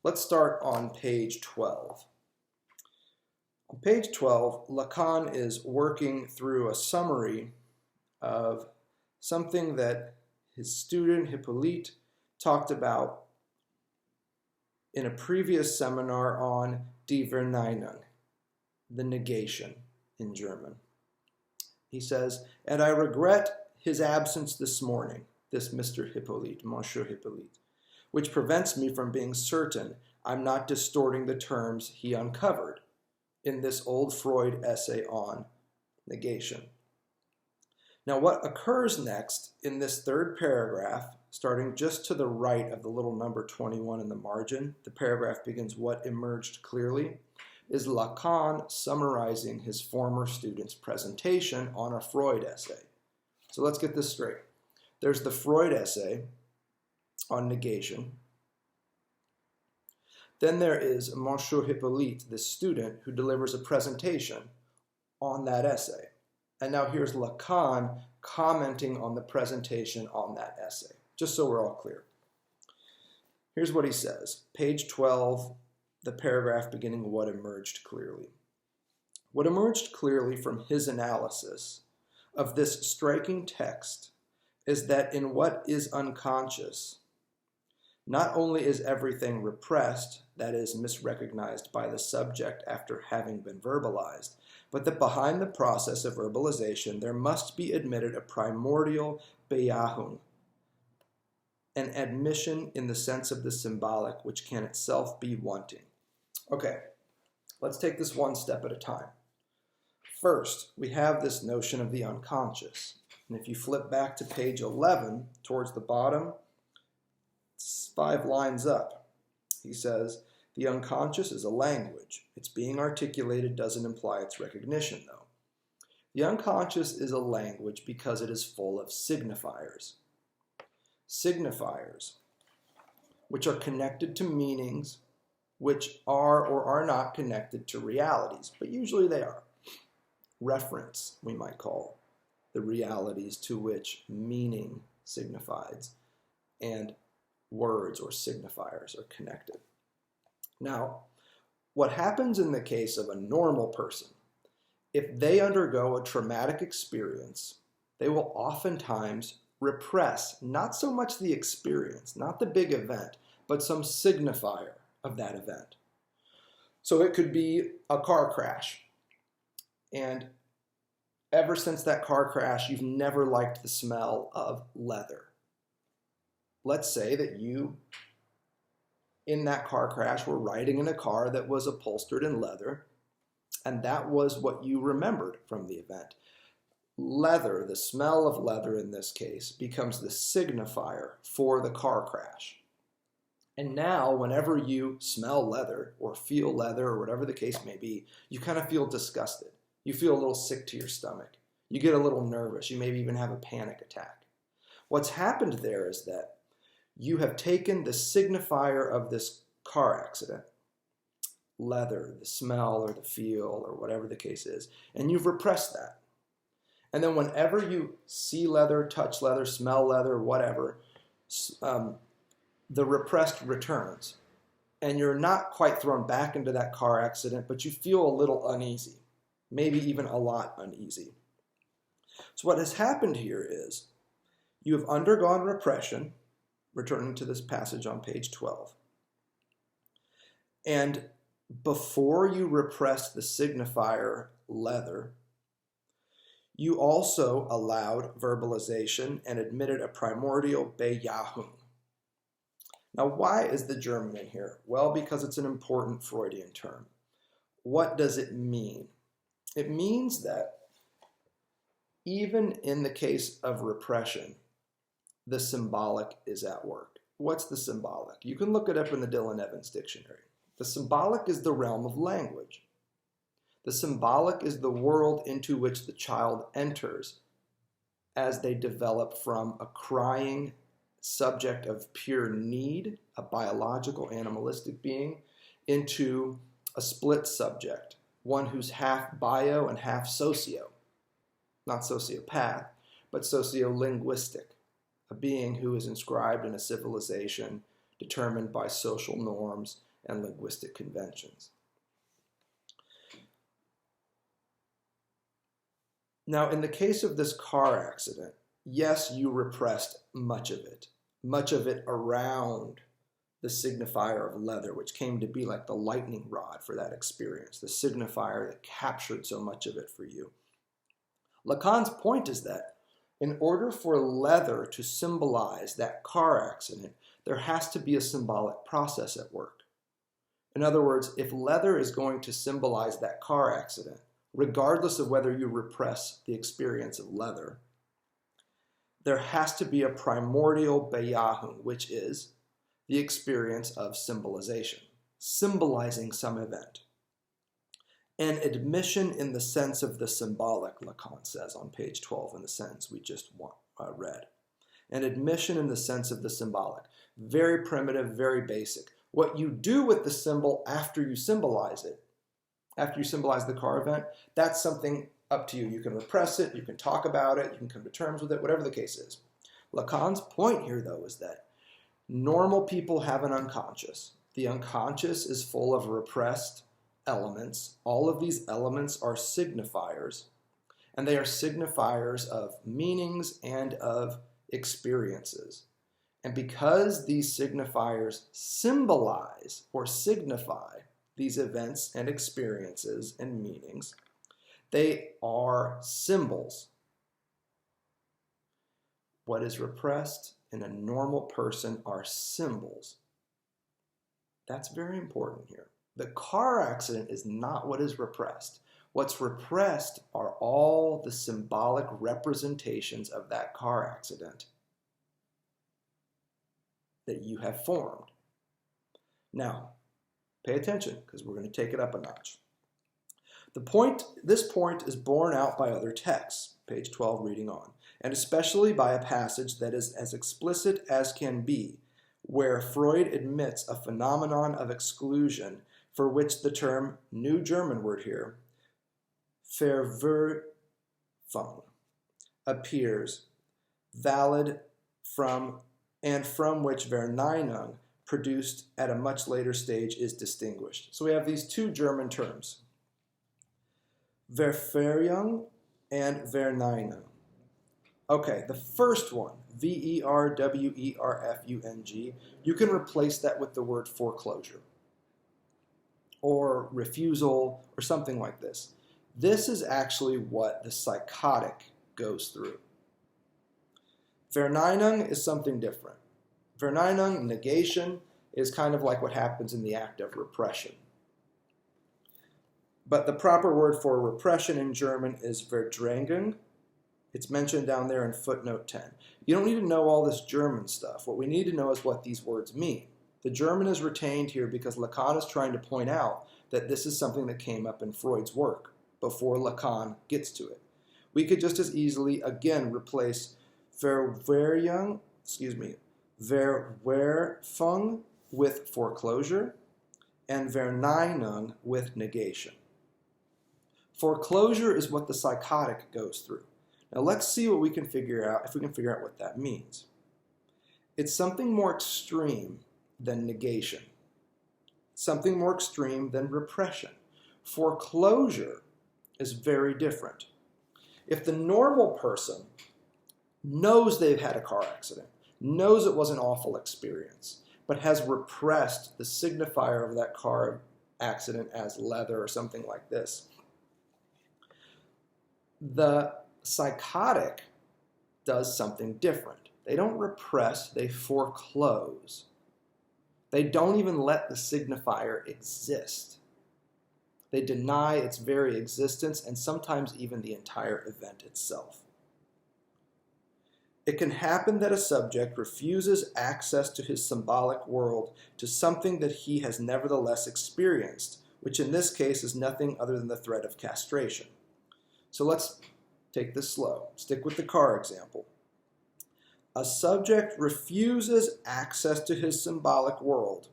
Let's start on page 12. On page 12, Lacan is working through a summary of something that his student Hippolyte talked about in a previous seminar on die Verneinung, the negation in German. He says, "And I regret his absence this morning," this Mr. Hippolyte, Monsieur Hippolyte, "which prevents me from being certain I'm not distorting the terms he uncovered in this old Freud essay on negation." Now, what occurs next in this third paragraph, starting just to the right of the little number 21 in the margin, the paragraph begins, "What emerged clearly," is Lacan summarizing his former student's presentation on a Freud essay. So let's get this straight. There's the Freud essay on negation. Then there is Monsieur Hippolyte, the student, who delivers a presentation on that essay. And now here's Lacan commenting on the presentation on that essay, just so we're all clear. Here's what he says, page 12, the paragraph beginning, "What emerged clearly." What emerged clearly from his analysis of this striking text is that in what is unconscious, not only is everything repressed, that is, misrecognized by the subject after having been verbalized, but that behind the process of verbalization there must be admitted a primordial Bejahung, an admission in the sense of the symbolic which can itself be wanting. Okay, let's take this one step at a time. First, we have this notion of the unconscious. And if you flip back to page 11, towards the bottom, it's 5 lines up. He says, "The unconscious is a language. Its being articulated doesn't imply its recognition, though. The unconscious is a language because it is full of signifiers. Signifiers, which are connected to meanings, which are or are not connected to realities, but usually they are. Reference, we might call the realities to which meaning signifies, and words or signifiers are connected." Now, what happens in the case of a normal person, if they undergo a traumatic experience, they will oftentimes repress not so much the experience, not the big event, but some signifier of that event. So it could be a car crash, and ever since that car crash, you've never liked the smell of leather. Let's say that you, in that car crash, were riding in a car that was upholstered in leather, and that was what you remembered from the event. Leather, the smell of leather in this case, becomes the signifier for the car crash. And now, whenever you smell leather or feel leather or whatever the case may be, you kind of feel disgusted. You feel a little sick to your stomach. You get a little nervous. You maybe even have a panic attack. What's happened there is that you have taken the signifier of this car accident, leather, the smell or the feel or whatever the case is, and you've repressed that. And then whenever you see leather, touch leather, smell leather, whatever, the repressed returns. And you're not quite thrown back into that car accident, but you feel a little uneasy, maybe even a lot uneasy. So what has happened here is you have undergone repression, returning to this passage on page 12. And before you repress the signifier leather, you also allowed verbalization and admitted a primordial Bejahung. Now, why is the German in here? Well, because it's an important Freudian term. What does it mean? It means that even in the case of repression, the symbolic is at work. What's the symbolic? You can look it up in the Dylan Evans Dictionary. The symbolic is the realm of language. The symbolic is the world into which the child enters as they develop from a crying subject of pure need, a biological animalistic being, into a split subject, one who's half bio and half socio. Not sociopath, but sociolinguistic, a being who is inscribed in a civilization determined by social norms and linguistic conventions. Now, in the case of this car accident, yes, you repressed much of it around the signifier of leather, which came to be like the lightning rod for that experience, the signifier that captured so much of it for you. Lacan's point is that in order for leather to symbolize that car accident, there has to be a symbolic process at work. In other words, if leather is going to symbolize that car accident, regardless of whether you repress the experience of leather, there has to be a primordial bejahung, which is the experience of symbolization, symbolizing some event. An admission in the sense of the symbolic, Lacan says on page 12 in the sentence we just read. An admission in the sense of the symbolic. Very primitive, very basic. What you do with the symbol after you symbolize it, after you symbolize the car event, that's something up to you. You can repress it, you can talk about it, you can come to terms with it, whatever the case is. Lacan's point here, though, is that normal people have an unconscious. The unconscious is full of repressed elements. All of these elements are signifiers, and they are signifiers of meanings and of experiences. And because these signifiers symbolize or signify these events and experiences and meanings, they are symbols. What is repressed in a normal person are symbols. That's very important here. The car accident is not what is repressed. What's repressed are all the symbolic representations of that car accident that you have formed. Now, pay attention, because we're going to take it up a notch. This point is borne out by other texts, page 12 reading on, and especially by a passage that is as explicit as can be, where Freud admits a phenomenon of exclusion for which the term, new German word here, Verwerfung, appears, valid from which Verneinung, produced at a much later stage, is distinguished. So we have these two German terms, Verwerfung and Verneinung. Okay, the first one, Verwerfung, you can replace that with the word foreclosure or refusal or something like this. This is actually what the psychotic goes through. Verneinung is something different. Verneinung, negation, is kind of like what happens in the act of repression. But the proper word for repression in German is Verdrängung. It's mentioned down there in footnote 10. You don't need to know all this German stuff. What we need to know is what these words mean. The German is retained here because Lacan is trying to point out that this is something that came up in Freud's work before Lacan gets to it. We could just as easily, again, replace Verwerfung with foreclosure and Verneinung with negation. Foreclosure is what the psychotic goes through. Now let's see what we can figure out, if we can figure out what that means. It's something more extreme than negation. Something more extreme than repression. Foreclosure is very different. If the normal person knows they've had a car accident, knows it was an awful experience, but has repressed the signifier of that car accident as leather or something like this, the psychotic does something different. They don't repress, they foreclose. They don't even let the signifier exist. They deny its very existence and sometimes even the entire event itself. It can happen that a subject refuses access to his symbolic world to something that he has nevertheless experienced, which in this case is nothing other than the threat of castration. So let's take this slow. Stick with the car example. A subject refuses access to his symbolic world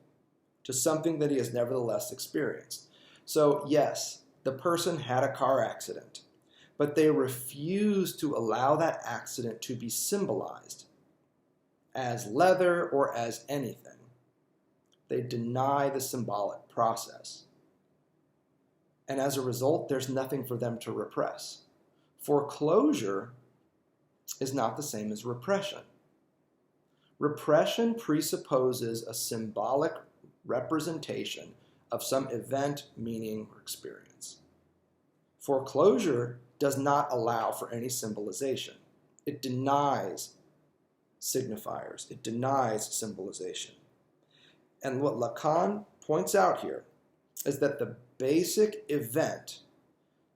to something that he has nevertheless experienced. So yes, the person had a car accident, but they refuse to allow that accident to be symbolized as leather or as anything. They deny the symbolic process. And as a result, there's nothing for them to repress. Foreclosure is not the same as repression. Repression presupposes a symbolic representation of some event, meaning, or experience. Foreclosure does not allow for any symbolization. It denies signifiers. It denies symbolization. And what Lacan points out here is that the basic event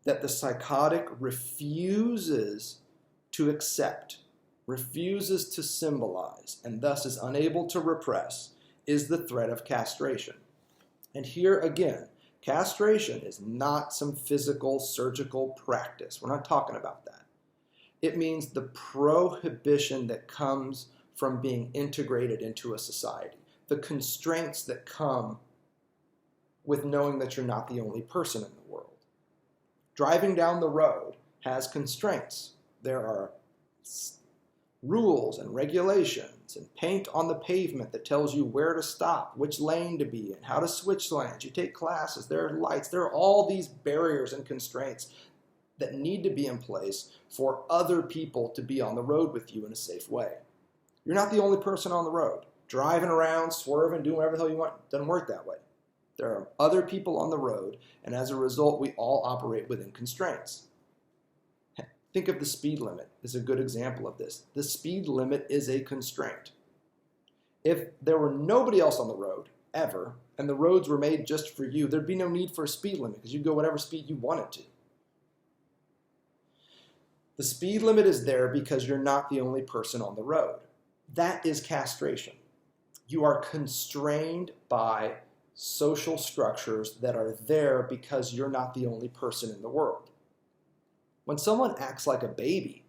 that the psychotic refuses to accept, refuses to symbolize, and thus is unable to repress, is the threat of castration. And here again, castration is not some physical, surgical practice. We're not talking about that. It means the prohibition that comes from being integrated into a society, the constraints that come with knowing that you're not the only person in the world. Driving down the road has constraints. There are rules and regulations and paint on the pavement that tells you where to stop, which lane to be in, how to switch lanes. You take classes, there are lights, there are all these barriers and constraints that need to be in place for other people to be on the road with you in a safe way. You're not the only person on the road. Driving around, swerving, doing whatever the hell you want, doesn't work that way. There are other people on the road, and as a result, we all operate within constraints. Think of the speed limit as a good example of this. The speed limit is a constraint. If there were nobody else on the road, ever, and the roads were made just for you, there'd be no need for a speed limit because you'd go whatever speed you wanted to. The speed limit is there because you're not the only person on the road. That is castration. You are constrained by social structures that are there because you're not the only person in the world. When someone acts like a baby,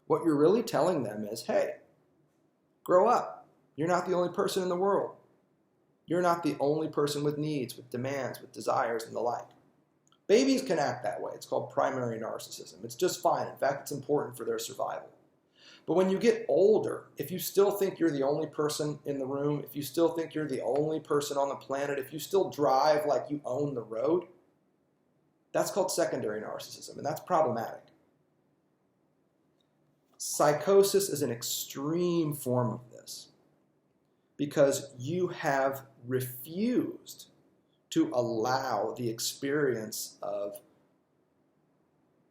what you're really telling them is, hey, grow up. You're not the only person in the world. You're not the only person with needs, with demands, with desires, and the like. Babies can act that way. It's called primary narcissism. It's just fine. In fact, it's important for their survival. But when you get older, if you still think you're the only person in the room, if you still think you're the only person on the planet, if you still drive like you own the road, that's called secondary narcissism, and that's problematic. Psychosis is an extreme form of this because you have refused to allow the experience of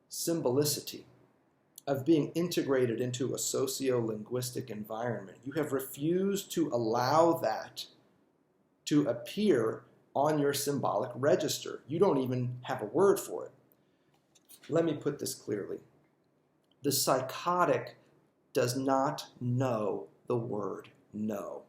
symbolicity, of being integrated into a socio-linguistic environment. You have refused to allow that to appear on your symbolic register. You don't even have a word for it. Let me put this clearly. The psychotic does not know the word no.